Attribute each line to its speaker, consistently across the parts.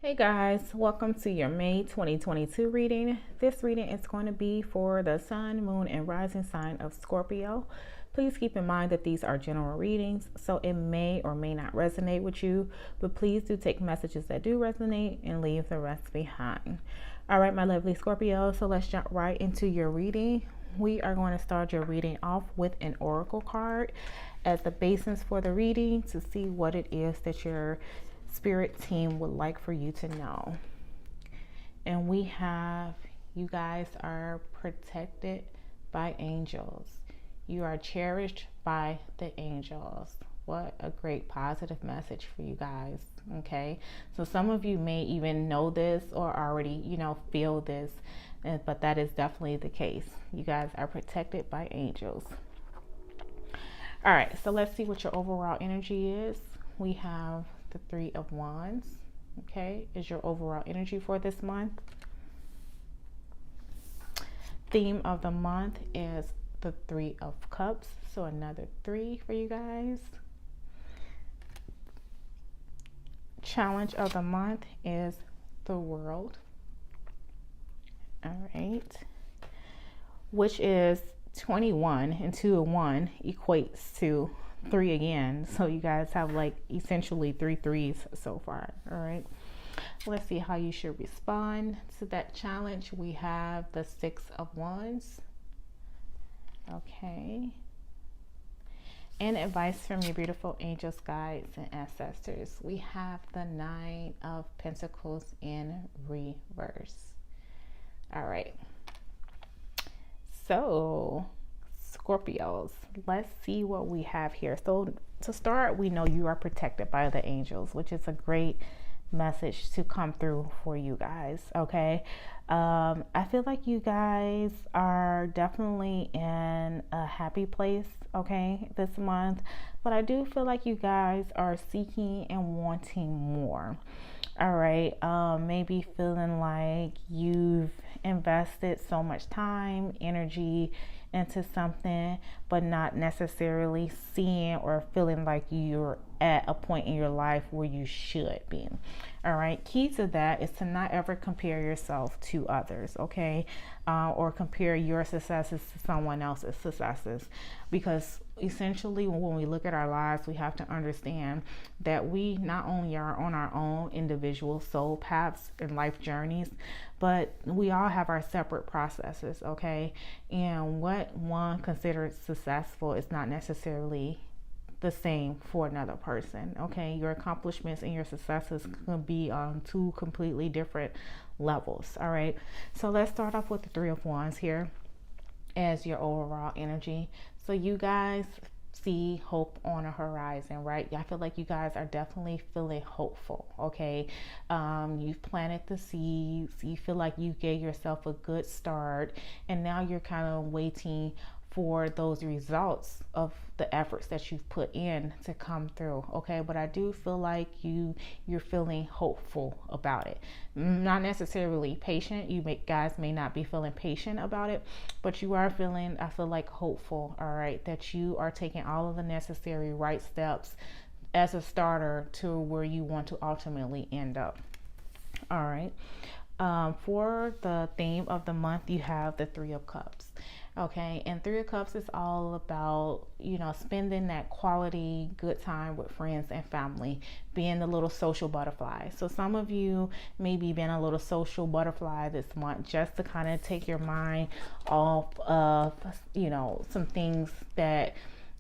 Speaker 1: Hey guys, welcome to your May 2022 reading. This reading is going to be for the sun, moon, and rising sign of Scorpio. Please keep in mind that these are general readings, so it may or may not resonate with you, but please do take messages that do resonate and leave the rest behind. All right, my lovely Scorpio, so let's jump right into your reading. We are going to start your reading off with an oracle card as the basis for the reading to see what it is that your spirit team would like for you to know. And we have, you guys are protected by angels. You are cherished by the angels. What a great positive message for you guys. Okay, so some of you may even know this or already feel this, but that is definitely the case. You guys are protected by angels. All right, so let's see what your overall energy is. We have the Three of Wands. Okay, is your overall energy for this month. Theme of the month is the Three of Cups, so another 3 for you guys. Challenge of the month is the World. All right, which is 21, and 2 and 1 equates to 3 again, so you guys have like essentially 3 threes so far. All right, let's see how you should respond to that challenge. We have the 6 of Wands. Okay, and advice from your beautiful angels, guides, and ancestors. We have the 9 of Pentacles in reverse. All right, so Scorpios, let's see what we have here. So to start, we know you are protected by the angels, which is a great message to come through for you guys. Okay, I feel like you guys are definitely in a happy place, okay, this month, but I do feel like you guys are seeking and wanting more. All right, maybe feeling like you've invested so much time, energy into something, but not necessarily seeing or feeling like you're at a point in your life where you should be. All right, key to that is to not ever compare yourself to others, okay, or compare your successes to someone else's successes, because essentially when we look at our lives, we have to understand that we not only are on our own individual soul paths and life journeys, but we all have our separate processes, okay, and what one considers successful is not necessarily the same for another person. Okay, your accomplishments and your successes can be on 2 completely different levels. All right, so let's start off with the 3 of Wands here as your overall energy. So you guys see hope on a horizon, right? I feel like you guys are definitely feeling hopeful. Okay, you've planted the seeds, you feel like you gave yourself a good start, and now you're kind of waiting for those results of the efforts that you've put in to come through. Okay, but I do feel like you're feeling hopeful about it, not necessarily patient. Guys may not be feeling patient about it, but you are feeling, I feel like, hopeful. All right, that you are taking all of the necessary right steps as a starter to where you want to ultimately end up. All right, for the theme of the month, you have the 3 of Cups. Okay, and 3 of Cups is all about, spending that quality good time with friends and family, being the little social butterfly. So some of you may be being a little social butterfly this month, just to kind of take your mind off of, some things that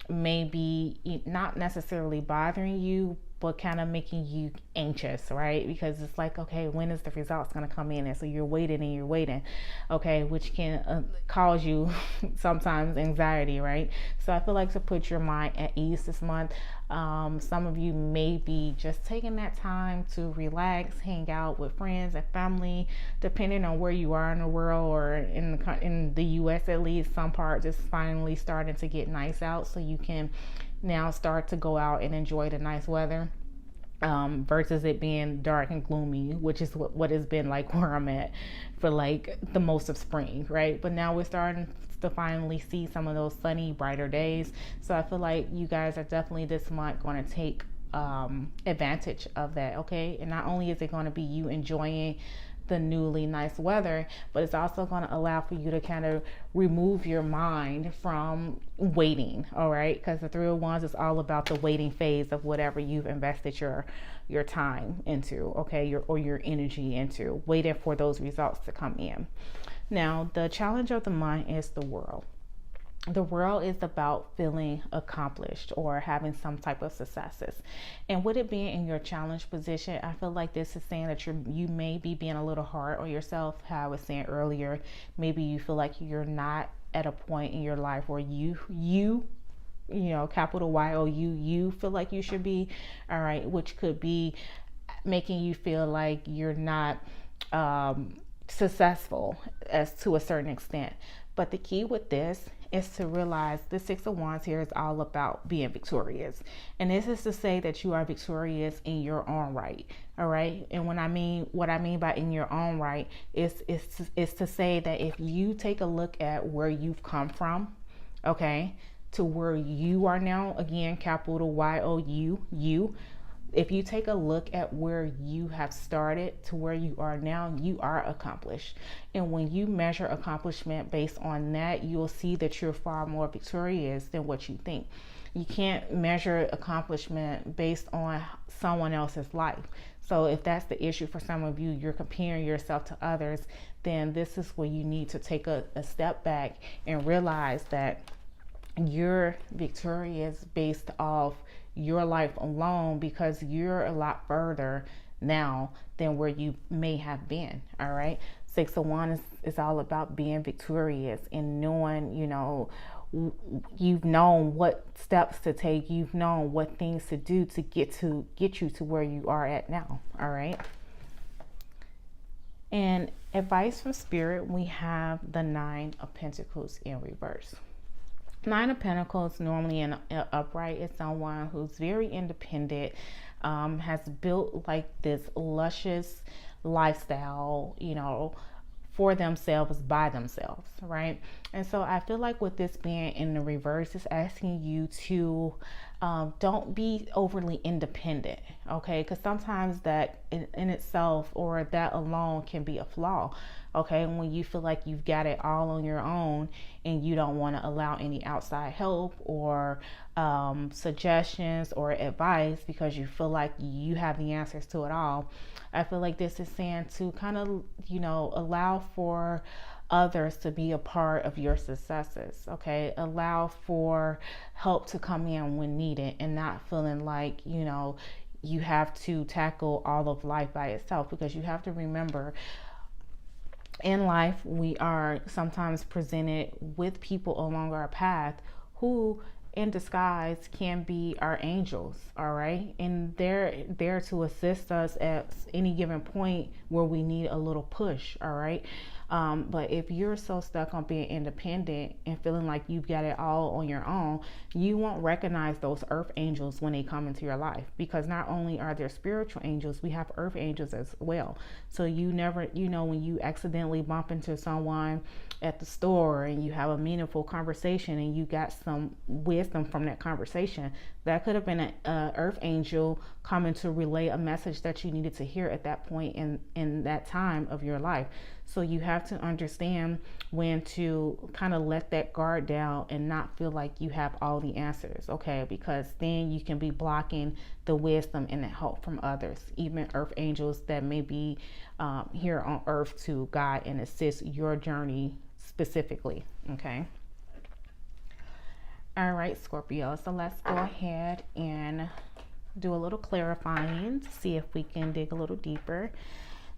Speaker 1: may be not necessarily bothering you, but kind of making you anxious, right? Because it's like, okay, when is the results going to come in? And so you're waiting and you're waiting, okay, which can cause you sometimes anxiety, right? So I feel like to put your mind at ease this month, some of you may be just taking that time to relax, hang out with friends and family, depending on where you are in the world, or in the US at least. Some parts is finally starting to get nice out, so you can now start to go out and enjoy the nice weather, versus it being dark and gloomy, which is what has been like where I'm at for like the most of spring, right? But now we're starting to finally see some of those sunny, brighter days. So I feel like you guys are definitely this month going to take advantage of that. Okay, and not only is it going to be you enjoying the newly nice weather, but it's also going to allow for you to kind of remove your mind from waiting. All right, because the Three of Wands is all about the waiting phase of whatever you've invested your time into, okay, your energy into, waiting for those results to come in. Now the challenge of the month is the World. The World is about feeling accomplished or having some type of successes. And with it being in your challenge position, I feel like this is saying that you may be being a little hard on yourself. How I was saying earlier, maybe you feel like you're not at a point in your life where you know, capital Y-O-U, you feel like you should be. All right, which could be making you feel like you're not successful as to a certain extent. But the key with this is to realize the Six of Wands here is all about being victorious. And this is to say that you are victorious in your own right. All right. And what I mean by in your own right is to say that if you take a look at where you've come from, okay, to where you are now, again, capital Y-O-U, you. If you take a look at where you have started to where you are now, you are accomplished. And when you measure accomplishment based on that, you'll see that you're far more victorious than what you think. You can't measure accomplishment based on someone else's life. So if that's the issue for some of you, you're comparing yourself to others, then this is where you need to take a step back and realize that you're victorious based off your life alone, because you're a lot further now than where you may have been. All right. Six of Wands is all about being victorious and knowing, you know, you've known what steps to take, you've known what things to do to get you to where you are at now. All right. And advice from Spirit, we have the Nine of Pentacles in reverse. Nine of Pentacles, normally in upright, is someone who's very independent, has built like this luscious lifestyle, you know, for themselves, by themselves, right? And so I feel like with this being in the reverse, it's asking you to don't be overly independent, okay? Because sometimes that in itself or that alone can be a flaw, okay? When you feel like you've got it all on your own and you don't want to allow any outside help or suggestions or advice because you feel like you have the answers to it all. I feel like this is saying to kind of, you know, allow for others to be a part of your successes, okay? Allow for help to come in when needed and not feeling like, you know, you have to tackle all of life by itself, because you have to remember in life we are sometimes presented with people along our path who in disguise can be our angels, all right? And they're there to assist us at any given point where we need a little push, all right? But if you're so stuck on being independent and feeling like you've got it all on your own, you won't recognize those earth angels when they come into your life, because not only are there spiritual angels, we have earth angels as well. So you never, you know, when you accidentally bump into someone at the store and you have a meaningful conversation and you got some wisdom from that conversation, that could have been an earth angel coming to relay a message that you needed to hear at that point in that time of your life. So you have to understand when to kind of let that guard down and not feel like you have all the answers, okay? Because then you can be blocking the wisdom and the help from others, even earth angels that may be here on earth to guide and assist your journey specifically, okay? All right, Scorpio, so let's go ahead and do a little clarifying to see if we can dig a little deeper.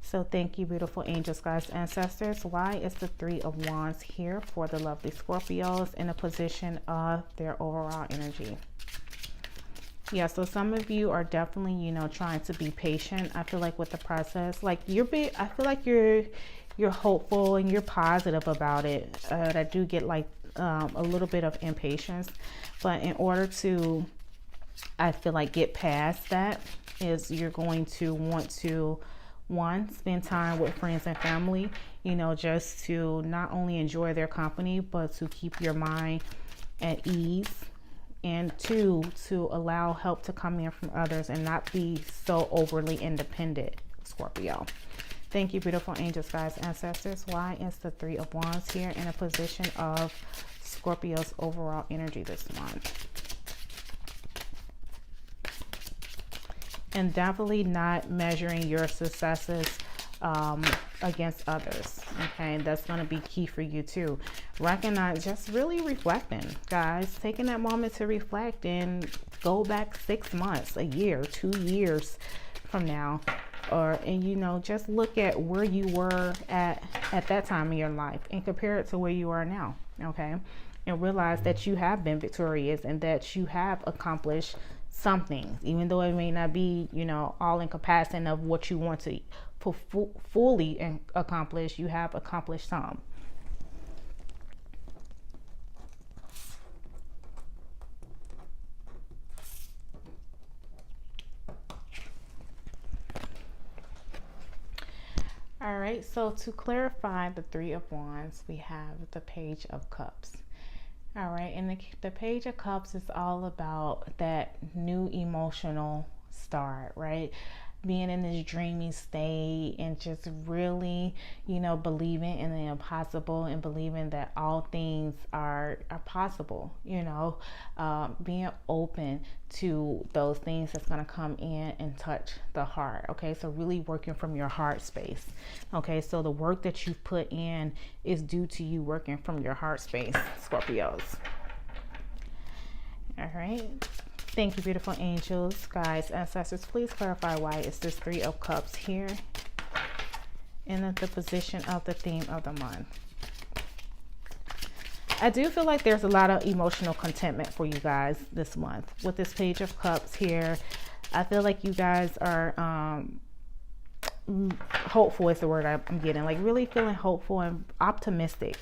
Speaker 1: So thank you, beautiful angels, guides, ancestors. Why is the Three of Wands here for the lovely Scorpios in a position of their overall energy? Yeah, so some of you are definitely, you know, trying to be patient. I feel like with the process, like I feel like you're hopeful and you're positive about it. I do get like a little bit of impatience, but in order to, I feel like, get past that, is you're going to want to, one, spend time with friends and family, you know, just to not only enjoy their company, but to keep your mind at ease, and two, to allow help to come in from others and not be so overly independent, Scorpio. Thank you, beautiful angels, guides, ancestors. Why is the Three of Wands here in a position of Scorpio's overall energy this month? And definitely not measuring your successes against others. Okay, that's going to be key for you too. Recognize, just really reflecting, guys, taking that moment to reflect and go back 6 months, a year, 2 years from now, and you know, just look at where you were at that time in your life and compare it to where you are now. Okay, and realize that you have been victorious and that you have accomplished something, even though it may not be, you know, all encompassing of what you want to fully accomplish. You have accomplished some. All right, so to clarify the Three of Wands, we have the Page of Cups. All right, and the Page of Cups is all about that new emotional start, right? Being in this dreamy state and just really, you know, believing in the impossible and believing that all things are possible, you know, being open to those things that's going to come in and touch the heart. Okay, so really working from your heart space. Okay, so the work that you put in is due to you working from your heart space, Scorpios. All right. Thank you, beautiful angels, guides, ancestors. Please clarify why is this Three of Cups here in the position of the theme of the month. I do feel like there's a lot of emotional contentment for you guys this month. With this Page of Cups here, I feel like you guys are hopeful is the word I'm getting. Like really feeling hopeful and optimistic,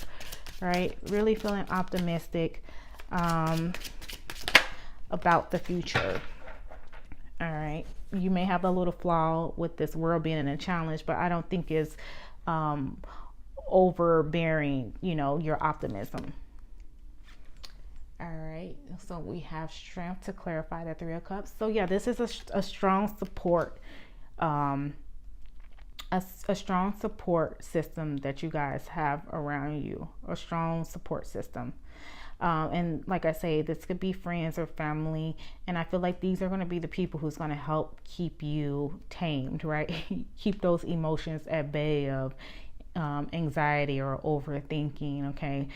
Speaker 1: right? Really feeling optimistic about the future. All right, you may have a little flaw with this world being in a challenge, but I don't think it's overbearing, you know, your optimism. All right, so we have strength to clarify the Three of Cups. So yeah, this is a strong support, a strong support system that you guys have around you, a strong support system. And like I say, this could be friends or family. And I feel like these are going to be the people who's going to help keep you tamed, right? Keep those emotions at bay of anxiety or overthinking. Okay.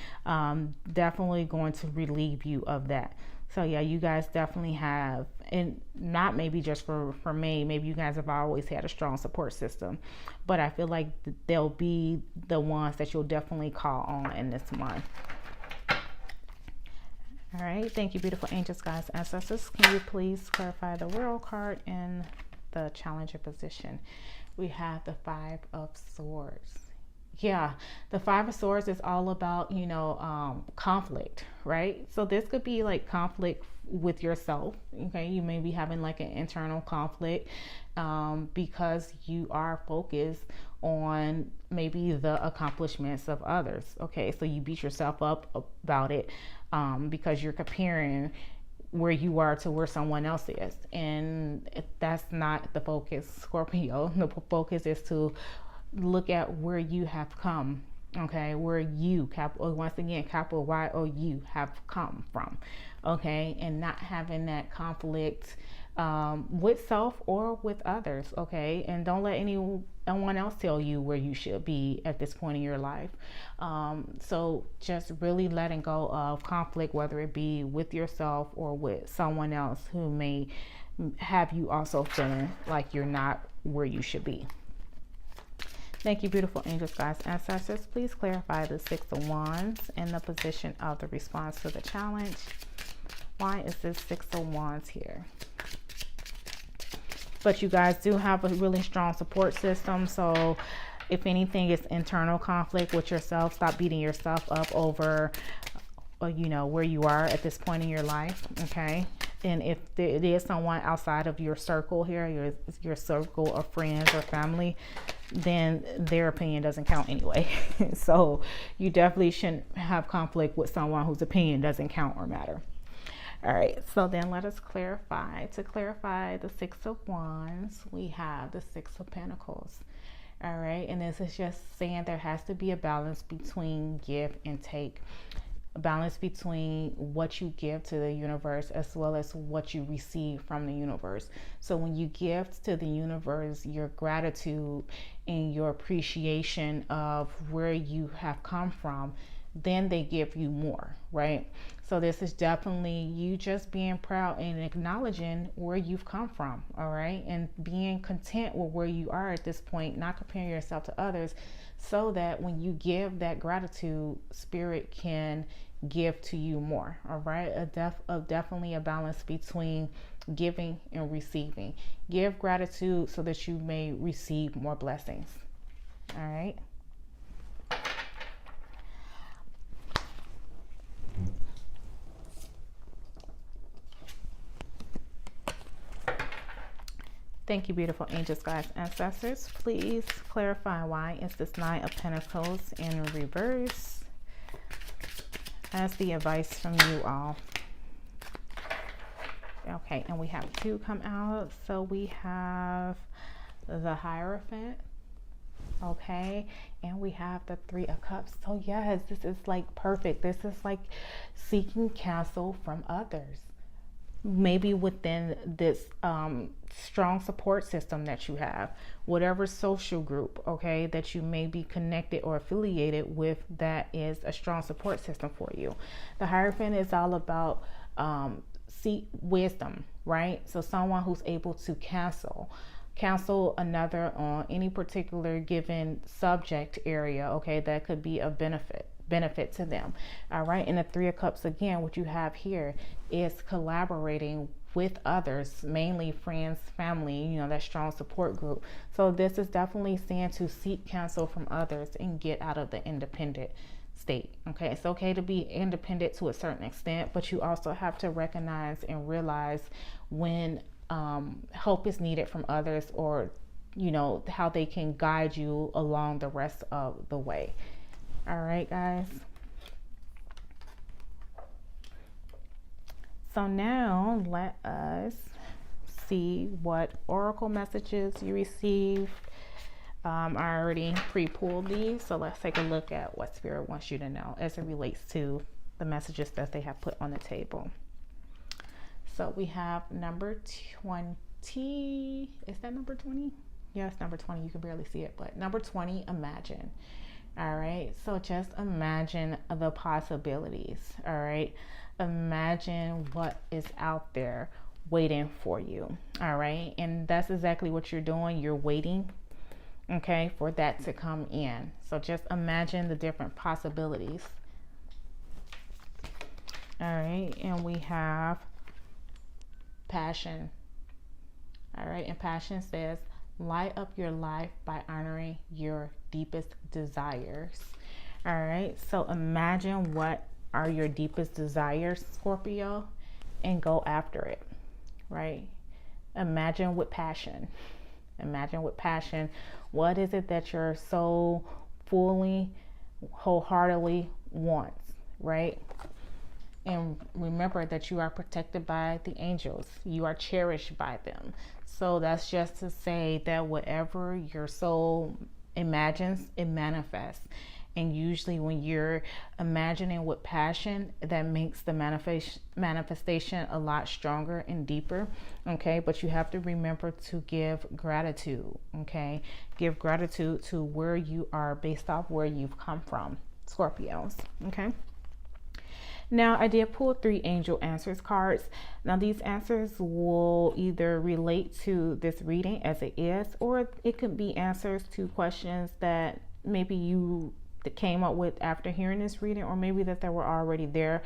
Speaker 1: Definitely going to relieve you of that. So yeah, you guys definitely have, and not maybe just for me, maybe you guys have always had a strong support system, but I feel like they'll be the ones that you'll definitely call on in this month. All right, thank you, beautiful angels, guides, ancestors. Can you please clarify the World card in the Challenger position? We have the Five of Swords. Yeah, the Five of Swords is all about, you know, conflict, right? So this could be like conflict with yourself. Okay, you may be having like an internal conflict because you are focused on maybe the accomplishments of others. Okay, so you beat yourself up about it because you're comparing where you are to where someone else is, and that's not the focus, Scorpio. The focus is to look at where you have come, okay, where you, once again, capital Y-O-U, have come from, okay, and not having that conflict with self or with others, okay, and don't let anyone else tell you where you should be at this point in your life. So just really letting go of conflict, whether it be with yourself or with someone else who may have you also feeling like you're not where you should be. Thank you, beautiful angels, guides, ancestors. Please clarify the Six of Wands and the position of the response to the challenge. Why is this Six of Wands here? But you guys do have a really strong support system. So if anything, it's internal conflict with yourself. Stop beating yourself up over, you know, where you are at this point in your life. Okay. And if it is someone outside of your circle here, your circle of friends or family, then their opinion doesn't count anyway. So you definitely shouldn't have conflict with someone whose opinion doesn't count or matter. All right, so then let us clarify. To clarify the Six of Wands, we have the Six of Pentacles. All right, and this is just saying there has to be a balance between give and take. A balance between what you give to the universe as well as what you receive from the universe. So when you give to the universe your gratitude and your appreciation of where you have come from, then they give you more, right? So this is definitely you just being proud and acknowledging where you've come from, all right? And being content with where you are at this point, not comparing yourself to others, so that when you give that gratitude, spirit can give to you more, all right? Definitely a balance between giving and receiving. Give gratitude so that you may receive more blessings, all right? Thank you, beautiful angels, guides, ancestors. Please clarify why is this Nine of Pentacles in reverse as the advice from you all. Okay, and we have two come out. So we have the Hierophant, okay, and we have the Three of Cups. So yes, this is like perfect. This is like seeking counsel from others, maybe within this strong support system that you have, whatever social group, okay, that you may be connected or affiliated with, that is a strong support system for you. The Hierophant is all about seek wisdom, right? So someone who's able to counsel another on any particular given subject area, okay, that could be a benefit to them, all right? And the Three of Cups, again, what you have here is collaborating with others, mainly friends, family, you know, that strong support group. So this is definitely saying to seek counsel from others and get out of the independent state, okay? It's okay to be independent to a certain extent, but you also have to recognize and realize when help is needed from others, or you know, how they can guide you along the rest of the way. All right, guys. So now let us see what oracle messages you received. I already pre-pulled these, so let's take a look at what Spirit wants you to know as it relates to the messages that they have put on the table. So we have number 20. Is that number 20? Yeah, it's number 20. You can barely see it, but number 20, imagine. All right, so just imagine the possibilities. All right, imagine what is out there waiting for you. All right, and that's exactly what you're doing. You're waiting, okay, for that to come in. So just imagine the different possibilities. All right, and we have passion. All right, and passion says light up your life by honoring your deepest desires. All right, so imagine what are your deepest desires, Scorpio, and go after it, right? Imagine with passion. Imagine with passion. What is it that your soul fully, wholeheartedly wants, right? And remember that you are protected by the angels. You are cherished by them. So that's just to say that whatever your soul imagines, it manifests. And usually when you're imagining with passion, that makes the manifestation a lot stronger and deeper, okay? But you have to remember to give gratitude, okay? Give gratitude to where you are based off where you've come from, Scorpios, okay? Now, I did pull 3 angel answers cards. Now, these answers will either relate to this reading as it is, or it could be answers to questions that maybe you came up with after hearing this reading, or maybe that they were already there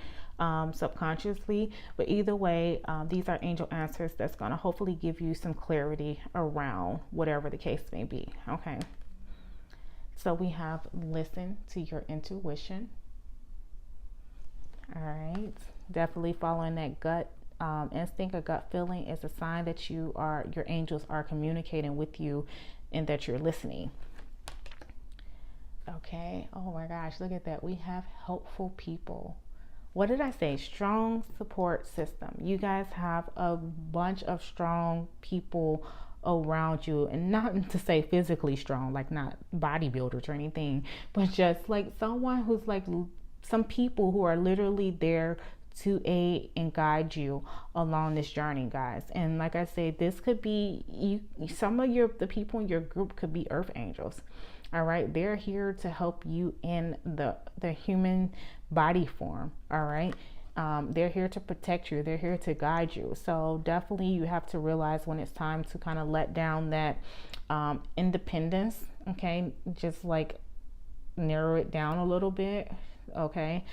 Speaker 1: subconsciously. But either way, these are angel answers that's going to hopefully give you some clarity around whatever the case may be, okay? So we have listen to your intuition. All right, definitely following that gut instinct or gut feeling is a sign that your angels are communicating with you and that you're listening. Okay, oh my gosh, look at that. We have helpful people. what did I say? Strong support system. You guys have a bunch of strong people around you, and not to say physically strong, like not bodybuilders or anything, but just like someone who's like some people who are literally there to aid and guide you along this journey, guys. And like I said, this could be you, some of the people in your group could be earth angels. All right, they're here to help you in the human body form. All right, they're here to protect you, they're here to guide you. So definitely you have to realize when it's time to kind of let down that independence. Okay, just like narrow it down a little bit. Okay,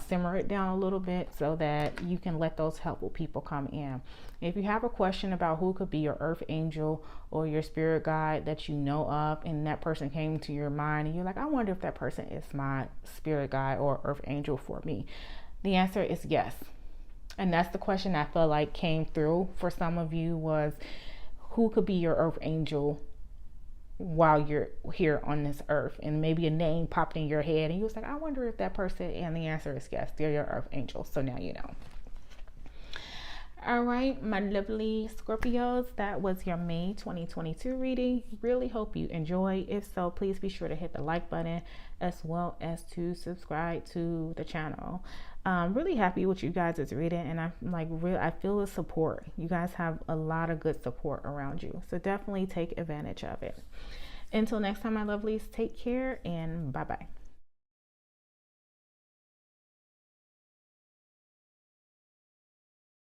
Speaker 1: simmer it down a little bit so that you can let those helpful people come in. If you have a question about who could be your earth angel or your spirit guide that you know of, and that person came to your mind and you're like, I wonder if that person is my spirit guide or earth angel for me, the answer is yes. And that's the question I feel like came through for some of you, was who could be your earth angel while you're here on this earth. And maybe a name popped in your head and you was like, I wonder if that person, and the answer is yes, they're your earth angel. So now you know. All right, my lovely Scorpios, that was your May 2022 reading. Really hope you enjoy. If so, please be sure to hit the like button as well as to subscribe to the channel. Really happy with you guys is reading, and I'm like I feel the support. You guys have a lot of good support around you, so definitely take advantage of it. Until next time, my lovelies, take care and bye bye.